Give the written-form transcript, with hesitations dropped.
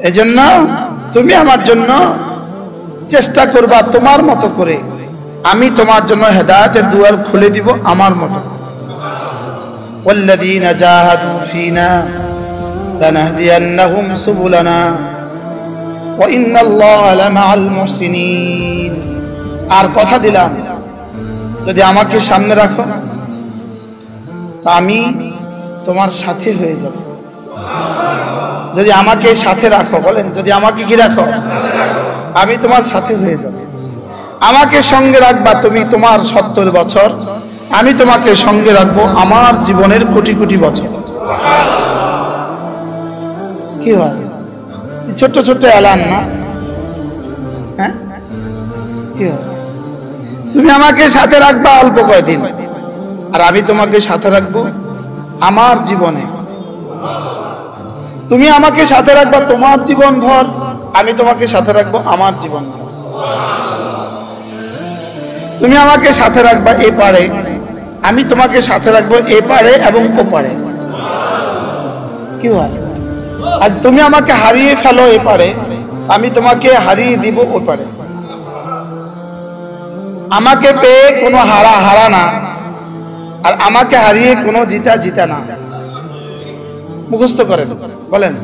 এজন্য তুমি আমার জন্য চেষ্টা করবা তোমার মতো করে, আমি তোমার জন্য হেদায়েতের দুয়ার খুলে দিব আমার মতো। ওয়াল্লাযীনা জাহাদু ফীনা লানাহদিয়ান্নাহুম সুবুলানা ওয়া ইন্নাল্লাহা লামাআল মুহসিনিন। আর কথা দিলাম, যদি আমাকে সামনে রাখো তা আমি তোমার সাথে হয়ে যাব। যদি আমাকে সাথে রাখো, বলেন যদি আমাকে কি রাখো, আমি তোমার সাথে হয়ে যাব। আমাকে সঙ্গে রাখবা তুমি তোমার 70 বছর, আমি তোমাকে সঙ্গে রাখবো আমার জীবনের কোটি কোটি বছর। কি হয়, ছোট্ট ছোট্ট এলান না? হ্যাঁ, কি হয়, তুমি আমাকে সাথে রাখবা অল্প কয়দিন, আর আমি তোমাকে সাথে রাখবো আমার জীবনে। তুমি আমাকে সাথে রাখবা তোমার জীবন ভর, আমি তোমাকে সাথে রাখবো আমার জীবন ভর। তুমি আমাকে সাথে রাখবা এ পারে, আমি তোমাকে সাথে রাখবো এ পারে এবং ও পারে। কি হয়, আর তুমি আমাকে হারিয়ে ফেলো এ পারে, আমি তোমাকে হারিয়ে দিব ও পারে। আমাকে পেয়ে কোনো হারা হারা না, আর আমাকে হারিয়ে কোনো জিতা জিতা না। মুখস্থ করেন, বলেন